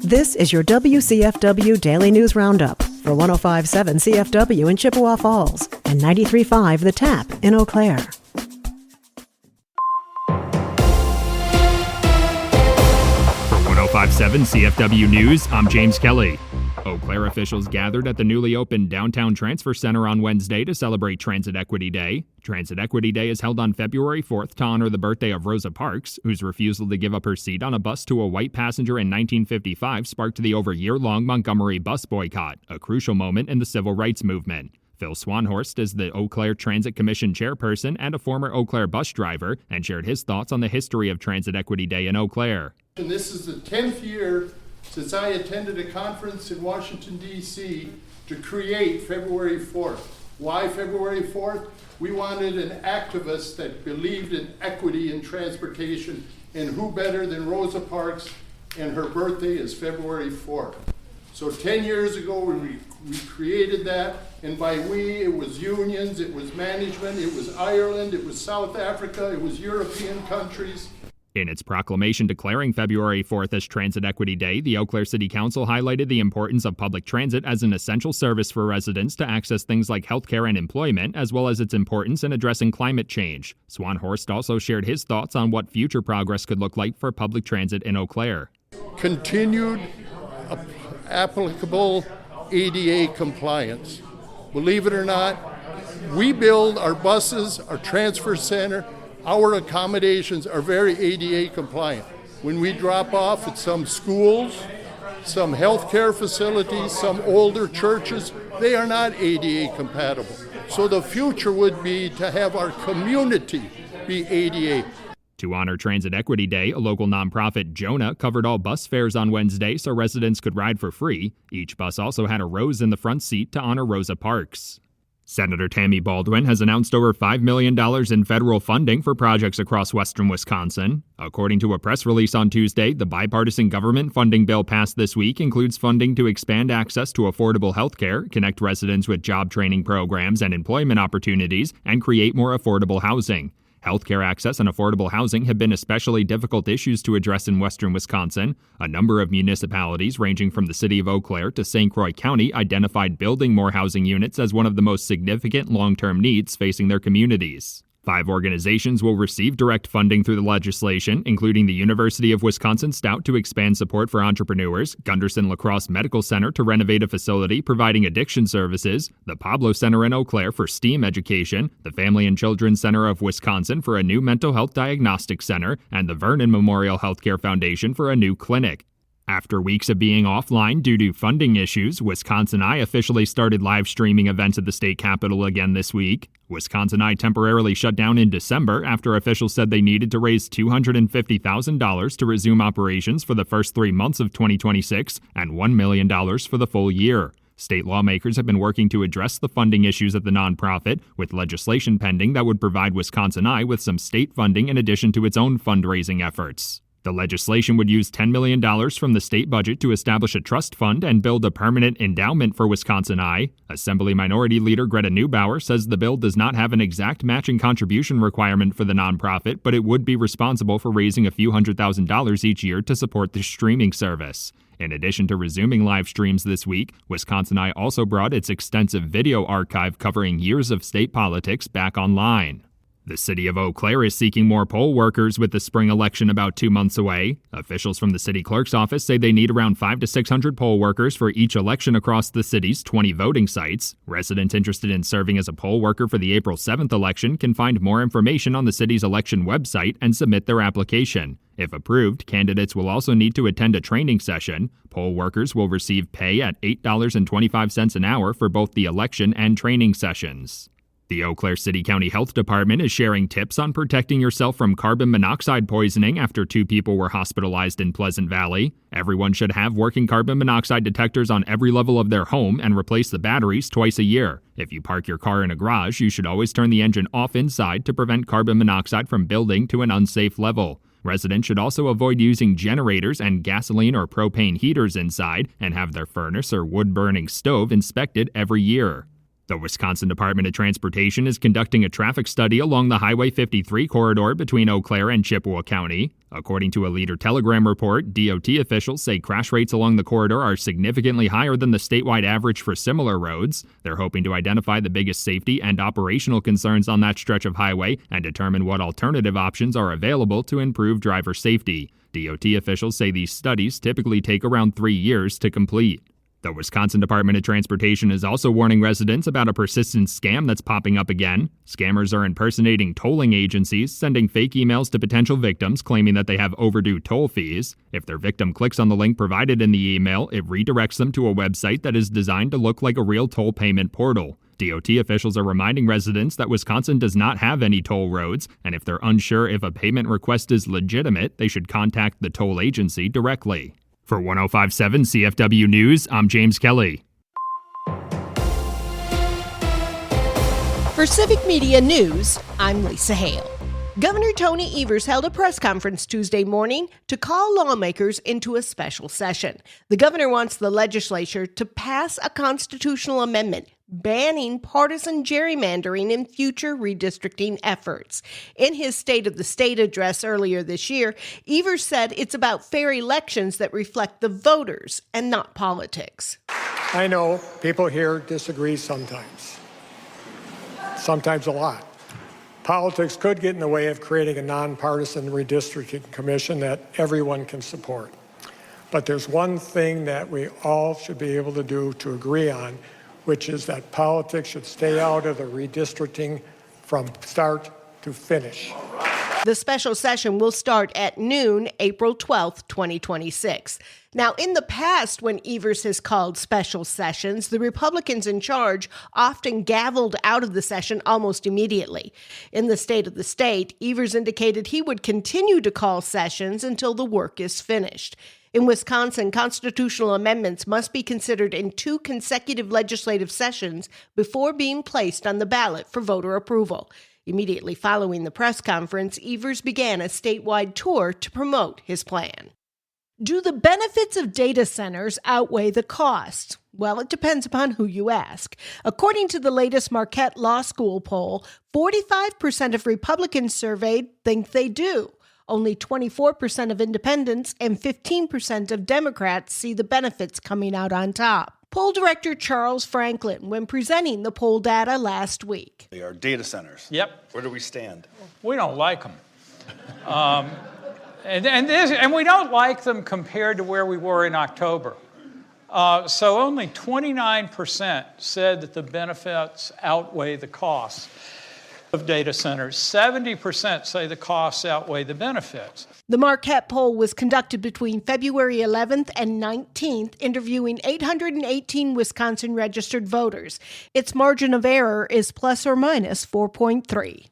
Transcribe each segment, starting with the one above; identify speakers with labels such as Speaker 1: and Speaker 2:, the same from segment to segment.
Speaker 1: This is your WCFW Daily News Roundup for 105.7 CFW in Chippewa Falls and 93.5 The Tap in Eau Claire.
Speaker 2: For 105.7 CFW News, I'm James Kelly. Eau Claire officials gathered at the newly opened Downtown Transfer Center on Wednesday to celebrate Transit Equity Day. Transit Equity Day is held on February 4th to honor the birthday of Rosa Parks, whose refusal to give up her seat on a bus to a white passenger in 1955 sparked the over-year-long Montgomery bus boycott, a crucial moment in the civil rights movement. Phil Swanhorst is the Eau Claire Transit Commission chairperson and a former Eau Claire bus driver, and shared his thoughts on the history of Transit Equity Day in Eau Claire.
Speaker 3: And this is the 10th year since I attended a conference in Washington, D.C. to create February 4th. Why February 4th? We wanted an activist that believed in equity in transportation, and who better than Rosa Parks, and her birthday is February 4th. So 10 years ago, we created that, and by we, it was unions, it was management, it was Ireland, it was South Africa, it was European countries.
Speaker 2: In its proclamation declaring February 4th as Transit Equity Day, the Eau Claire City Council highlighted the importance of public transit as an essential service for residents to access things like healthcare and employment, as well as its importance in addressing climate change. Swanhorst also shared his thoughts on what future progress could look like for public transit in Eau Claire.
Speaker 3: Continued applicable ADA compliance. Believe it or not, we build our buses, our transfer center, our accommodations are very ADA compliant. When we drop off at some schools, some healthcare facilities, some older churches, they are not ADA compatible. So the future would be to have our community be ADA.
Speaker 2: To honor Transit Equity Day, a local nonprofit, Jonah, covered all bus fares on Wednesday so residents could ride for free. Each bus also had a rose in the front seat to honor Rosa Parks. Senator Tammy Baldwin has announced over $5 million in federal funding for projects across western Wisconsin. According to a press release on Tuesday, the bipartisan government funding bill passed this week includes funding to expand access to affordable health care, connect residents with job training programs and employment opportunities, and create more affordable housing. Healthcare access and affordable housing have been especially difficult issues to address in western Wisconsin. A number of municipalities, ranging from the city of Eau Claire to St. Croix County, identified building more housing units as one of the most significant long-term needs facing their communities. 5 organizations will receive direct funding through the legislation, including the University of Wisconsin Stout to expand support for entrepreneurs, Gunderson La Crosse Medical Center to renovate a facility providing addiction services, the Pablo Center in Eau Claire for STEAM education, the Family and Children's Center of Wisconsin for a new mental health diagnostic center, and the Vernon Memorial Healthcare Foundation for a new clinic. After weeks of being offline due to funding issues, Wisconsin Eye officially started live streaming events at the state capitol again this week. Wisconsin Eye temporarily shut down in December after officials said they needed to raise $250,000 to resume operations for the first 3 months of 2026 and $1 million for the full year. State lawmakers have been working to address the funding issues at the nonprofit, with legislation pending that would provide Wisconsin Eye with some state funding in addition to its own fundraising efforts. The legislation would use $10 million from the state budget to establish a trust fund and build a permanent endowment for Wisconsin Eye. Assembly Minority Leader Greta Neubauer says the bill does not have an exact matching contribution requirement for the nonprofit, but it would be responsible for raising a few $100,000 each year to support the streaming service. In addition to resuming live streams this week, Wisconsin Eye also brought its extensive video archive covering years of state politics back online. The city of Eau Claire is seeking more poll workers with the spring election about 2 months away. Officials from the city clerk's office say they need around 500 to 600 poll workers for each election across the city's 20 voting sites. Residents interested in serving as a poll worker for the April 7th election can find more information on the city's election website and submit their application. If approved, candidates will also need to attend a training session. Poll workers will receive pay at $8.25 an hour for both the election and training sessions. The Eau Claire City County Health Department is sharing tips on protecting yourself from carbon monoxide poisoning after 2 people were hospitalized in Pleasant Valley. Everyone should have working carbon monoxide detectors on every level of their home and replace the batteries twice a year. If you park your car in a garage, you should always turn the engine off inside to prevent carbon monoxide from building to an unsafe level. Residents should also avoid using generators and gasoline or propane heaters inside and have their furnace or wood-burning stove inspected every year. The Wisconsin Department of Transportation is conducting a traffic study along the Highway 53 corridor between Eau Claire and Chippewa County. According to a Leader Telegram report, DOT officials say crash rates along the corridor are significantly higher than the statewide average for similar roads. They're hoping to identify the biggest safety and operational concerns on that stretch of highway and determine what alternative options are available to improve driver safety. DOT officials say these studies typically take around 3 years to complete. The Wisconsin Department of Transportation is also warning residents about a persistent scam that's popping up again. Scammers are impersonating tolling agencies, sending fake emails to potential victims claiming that they have overdue toll fees. If their victim clicks on the link provided in the email, it redirects them to a website that is designed to look like a real toll payment portal. DOT officials are reminding residents that Wisconsin does not have any toll roads, and if they're unsure if a payment request is legitimate, they should contact the toll agency directly. For 105.7 CFW News, I'm James Kelly.
Speaker 4: For Civic Media News, I'm Lisa Hale. Governor Tony Evers held a press conference Tuesday morning to call lawmakers into a special session. The governor wants the legislature to pass a constitutional amendment banning partisan gerrymandering in future redistricting efforts. In his State of the State address earlier this year, Evers said it's about fair elections that reflect the voters and not politics.
Speaker 5: I know people here disagree sometimes a lot. Politics could get in the way of creating a nonpartisan redistricting commission that everyone can support. But there's one thing that we all should be able to do to agree on, which is that politics should stay out of the redistricting from start to finish.
Speaker 4: The special session will start at noon, April 12th, 2026. Now, in the past, when Evers has called special sessions, the Republicans in charge often gavelled out of the session almost immediately. In the State of the State, Evers indicated he would continue to call sessions until the work is finished. In Wisconsin, constitutional amendments must be considered in 2 consecutive legislative sessions before being placed on the ballot for voter approval. Immediately following the press conference, Evers began a statewide tour to promote his plan. Do the benefits of data centers outweigh the costs? Well, it depends upon who you ask. According to the latest Marquette Law School poll, 45% of Republicans surveyed think they do. Only 24% of independents and 15% of Democrats see the benefits coming out on top. Poll director Charles Franklin, when presenting the poll data last week.
Speaker 6: They are data centers.
Speaker 7: Yep.
Speaker 6: Where do we stand?
Speaker 7: We don't like them. And we don't like them compared to where we were in October. So only 29% said that the benefits outweigh the costs of data centers. 70% say the costs outweigh the benefits.
Speaker 4: The Marquette poll was conducted between February 11th and 19th, interviewing 818 Wisconsin registered voters. Its margin of error is plus or minus 4.3.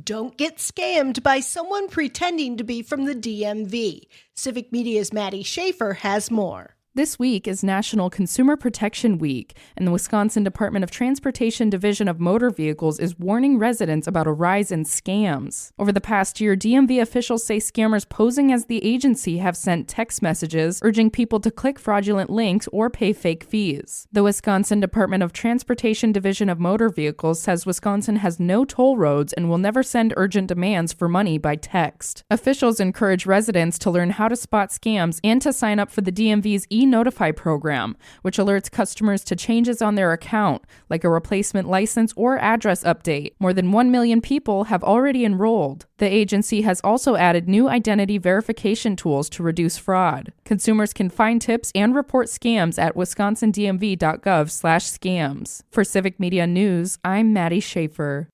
Speaker 4: Don't get scammed by someone pretending to be from the DMV. Civic Media's Maddie Schaefer has more.
Speaker 8: This week is National Consumer Protection Week, and the Wisconsin Department of Transportation Division of Motor Vehicles is warning residents about a rise in scams. Over the past year, DMV officials say scammers posing as the agency have sent text messages urging people to click fraudulent links or pay fake fees. The Wisconsin Department of Transportation Division of Motor Vehicles says Wisconsin has no toll roads and will never send urgent demands for money by text. Officials encourage residents to learn how to spot scams and to sign up for the DMV's e-Notify program, which alerts customers to changes on their account, like a replacement license or address update. More than 1 million people have already enrolled. The agency has also added new identity verification tools to reduce fraud. Consumers can find tips and report scams at wisconsindmv.gov/scams. For Civic Media News, I'm Maddie Schaefer.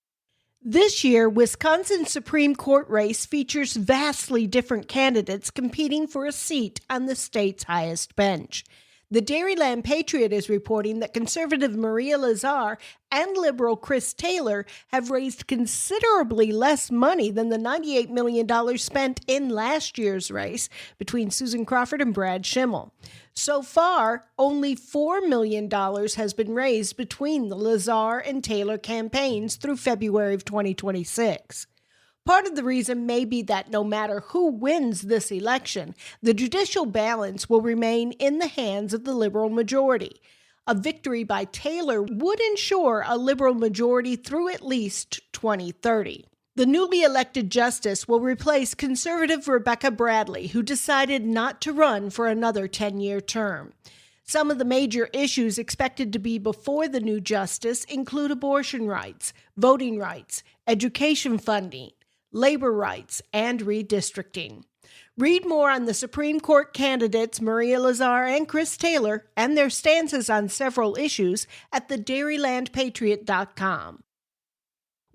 Speaker 4: This year, Wisconsin's Supreme Court race features vastly different candidates competing for a seat on the state's highest bench. The Dairyland Patriot is reporting that conservative Maria Lazar and liberal Chris Taylor have raised considerably less money than the $98 million spent in last year's race between Susan Crawford and Brad Schimmel. So far, only $4 million has been raised between the Lazar and Taylor campaigns through February of 2026. Part of the reason may be that no matter who wins this election, the judicial balance will remain in the hands of the liberal majority. A victory by Taylor would ensure a Liberal majority through at least 2030. The newly elected justice will replace conservative Rebecca Bradley, who decided not to run for another 10-year term. Some of the major issues expected to be before the new justice include abortion rights, voting rights, education funding, labor rights, and redistricting. Read more on the Supreme Court candidates Maria Lazar and Chris Taylor and their stances on several issues at the DairylandPatriot.com.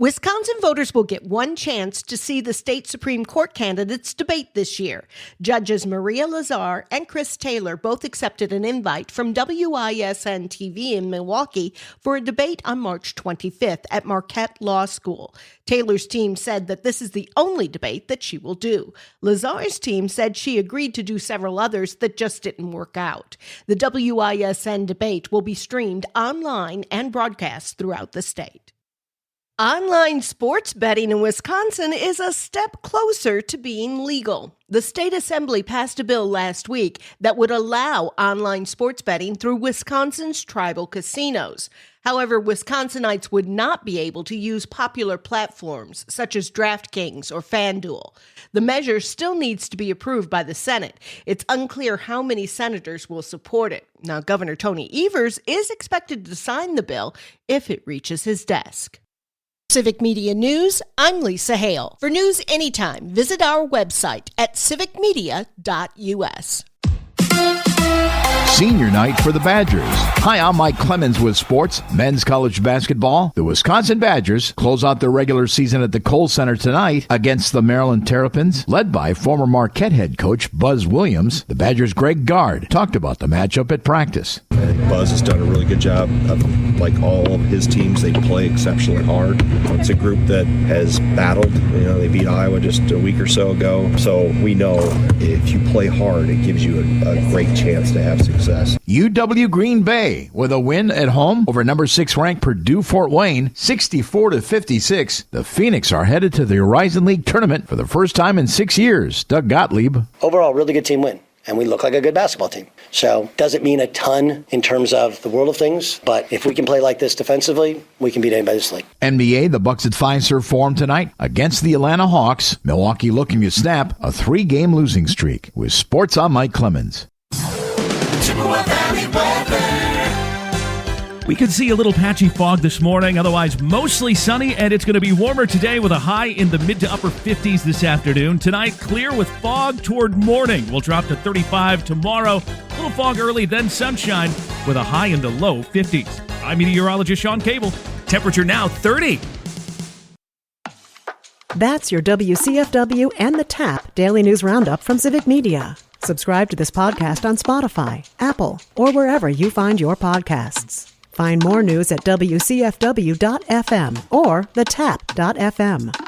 Speaker 4: Wisconsin voters will get one chance to see the state Supreme Court candidates debate this year. Judges Maria Lazar and Chris Taylor both accepted an invite from WISN TV in Milwaukee for a debate on March 25th at Marquette Law School. Taylor's team said that this is the only debate that she will do. Lazar's team said she agreed to do several others that just didn't work out. The WISN debate will be streamed online and broadcast throughout the state. Online sports betting in Wisconsin is a step closer to being legal. The state assembly passed a bill last week that would allow online sports betting through Wisconsin's tribal casinos. However, Wisconsinites would not be able to use popular platforms such as DraftKings or FanDuel. The measure still needs to be approved by the Senate. It's unclear how many senators will support it. Now, Governor Tony Evers is expected to sign the bill if it reaches his desk. Civic Media News, I'm Lisa Hale. For news anytime, visit our website at civicmedia.us.
Speaker 6: Senior night for the Badgers. Hi, I'm Mike Clemens with sports. Men's college basketball. The Wisconsin Badgers close out their regular season at the Kohl Center tonight against the Maryland Terrapins, led by former Marquette head coach Buzz Williams. The Badgers' Greg Gard talked about the matchup at practice.
Speaker 9: I think Buzz has done a really good job. Like all of his teams, they play exceptionally hard. It's a group that has battled. They beat Iowa just a week or so ago. So we know if you play hard, it gives you a great chance to have success.
Speaker 6: UW Green Bay with a win at home over number 6 ranked Purdue Fort Wayne, 64-56. The Phoenix are headed to the Horizon League tournament for the first time in 6 years. Doug Gottlieb.
Speaker 10: Overall, really good team win. And we look like a good basketball team. So doesn't mean a ton in terms of the world of things, but if we can play like this defensively, we can beat anybody in this league.
Speaker 6: NBA, the Bucks at Fiserv Forum tonight against the Atlanta Hawks. Milwaukee looking to snap a 3-game losing streak. With sports, I'm Mike Clemens.
Speaker 11: We could see a little patchy fog this morning, otherwise mostly sunny, and it's going to be warmer today with a high in the mid to upper 50s this afternoon. Tonight, clear with fog toward morning. We'll drop to 35 tomorrow. A little fog early, then sunshine with a high in the low 50s. I'm meteorologist Sean Cable. Temperature now 30.
Speaker 1: That's your WCFW and the TAP Daily News Roundup from Civic Media. Subscribe to this podcast on Spotify, Apple, or wherever you find your podcasts. Find more news at WCFW.FM or thetap.fm.